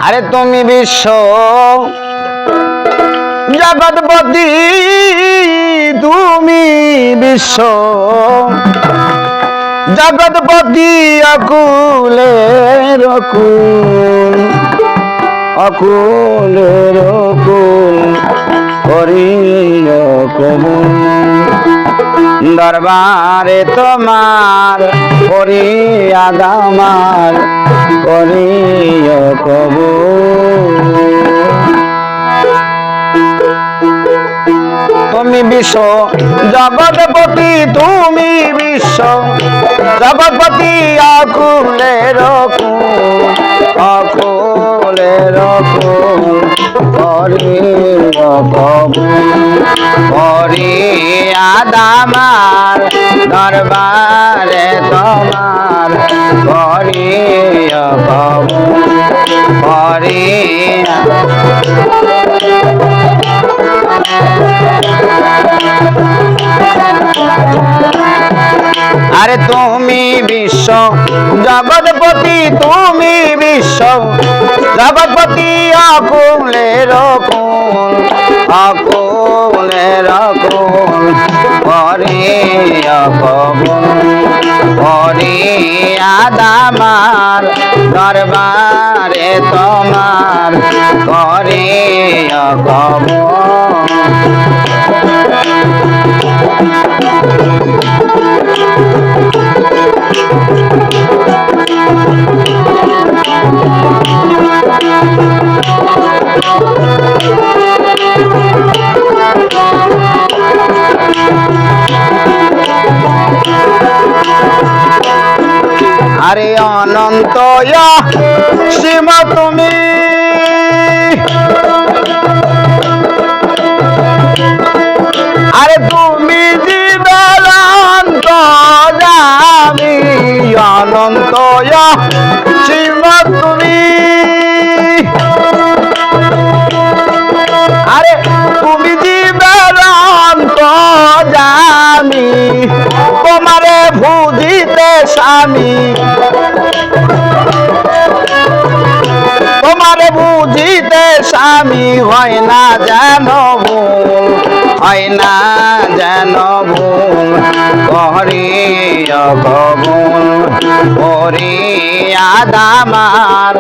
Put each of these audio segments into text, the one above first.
আরে তুমি বিশ্ব জগৎপতি, তুমি বিশ্ব জগৎপতি, অকুলের অকুল, অকুলের অকুল করিও কবুল। দরবারে তোমার ফরিয়াদ আমার করিও কবুল। তুমি বিশ্ব জগৎপতি, তুমি বিশ্ব জগৎপতি, অকুলের অকুল, অকুলের অকুল করিও কবুল। ফরিয়াদ আমার দরবারে তোমার করিও কবুল। ফরিয়াদ আরে তুমি বিশ্ব জগৎপতি, তুমি বিশ্ব জগৎপতি, অকুলের অকুল, অকুলের অকুল করিও কবুল। ফরিয়াদ আমার দরবারে তোমার করিও কবুল। আরে অনন্ত সীম তুমি, আরে তুমি জীবের অন্তর্যামী, অনন্ত সীম তুমি, আরে তুমি জীবের অন্তর্যামী, তোমারে বুঝিতে স্বামী, তোমারে বুঝিতে স্বামী হয় না যেন ভুল, হয় না যেন ভুল করিও কবুল। ফরিয়াদ আমার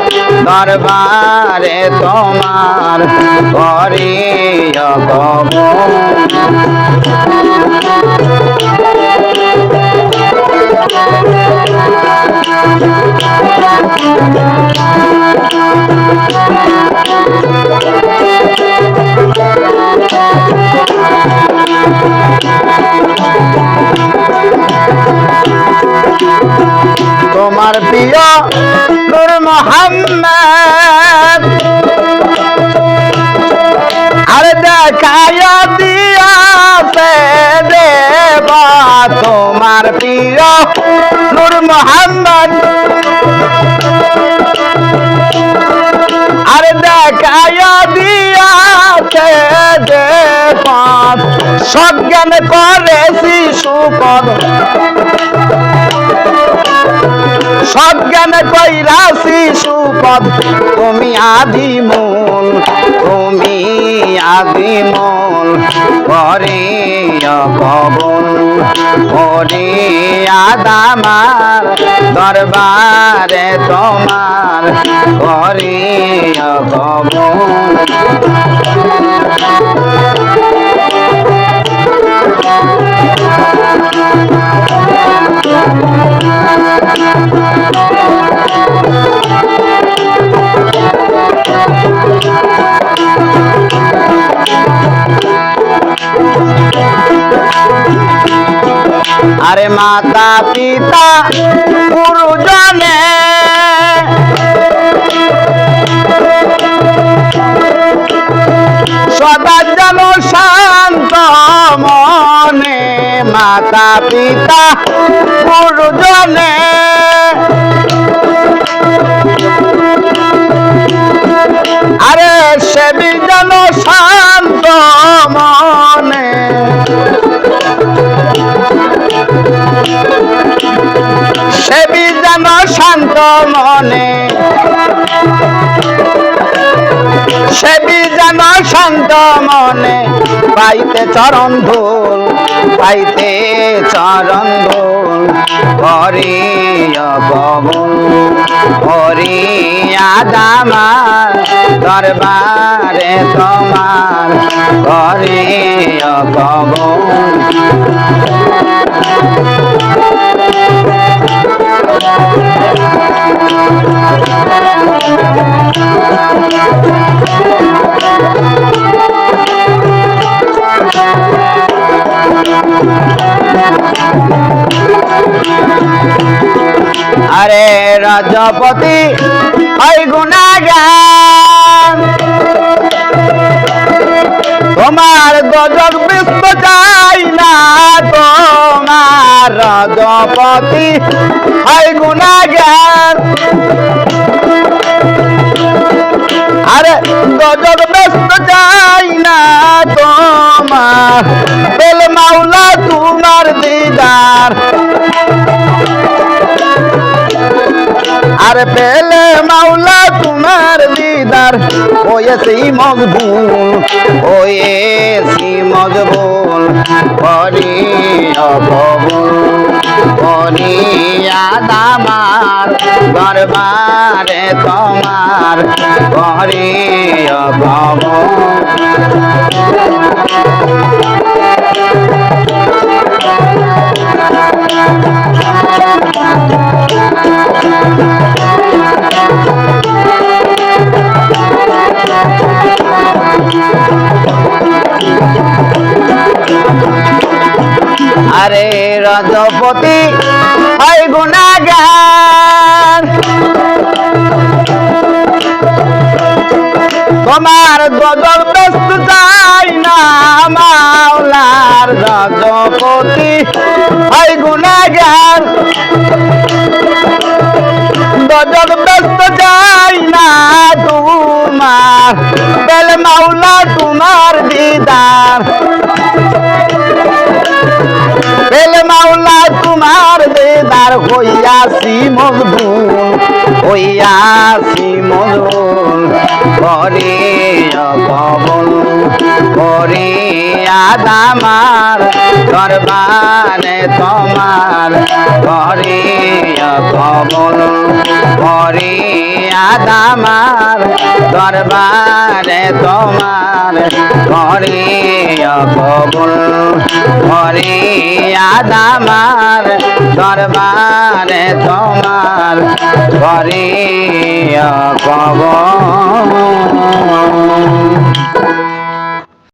দরবারে তোমার করিও কবুল। তোমার প্রিয় নূর মোহাম্মদ আরে দেখায়া দিয়াছে দেবা, তোমার প্রিয় নূর মোহাম্মদ আরে দেখায়া দিয়াছে দেবা, সজ্ঞান করেছি সুপদ, সজ্ঞান কইরাছি সুপদ, তুমি আদিমূল, তুমি আদিমূল করিও কবুল। ফরিয়াদ আমার দরবারে তোমার করিও কবুল। আরে মাতা পিতা গুরুজনে সদা যেন শান্ত মনে, মাতা পিতা গুরুজনে আরে সেবি যেন শান্ত মনে, সেবি যেন শান্ত মনে সেবি যেন শান্ত মনে পাইতে চরণ ধুল, পাইতে চরণ ধুল। হরিয় কবুল হরিয়া দামার দরবারে তোমার, হরিয় কবুল। আরে রাজপতি হয় গুণাগান, তোমার গজব বিশ্ব চাই না, তোমার রাজপতি হয় গুণাগান। আরে গজব ব্যস্ত চাই না তোমার, বেল মাওলা তোমার দিদার। আরে পেলে মাওলা তোমার দিদার, হয়েছি মজবুল, হয়েছি মজবুল। হরিয় কবুল হরিয়া দামার দরবারে তোমার, হরিয় কবুল। আরে রাজপতি হয় গুণাগান, তোমার গজব ব্যস্ত চাই না মাওলার। রাজপতি হয় গুণাগান, গজব ব্যস্ত চাই না তোমার, বেল মাওলা তোমার দিদার। বেল মাওলা তোমার দিদার, হইয়াছি মজবুল, হইয়াছি মজবুল। হরিয় কবুল হরিয়া দামার দরবারে তোমার, হরিয় কবুল হরিয়া দামার দরবারে তোমার, হরিয় কবুল হরিয়া দামার দরবারে তোমার, হরিয় কবুল।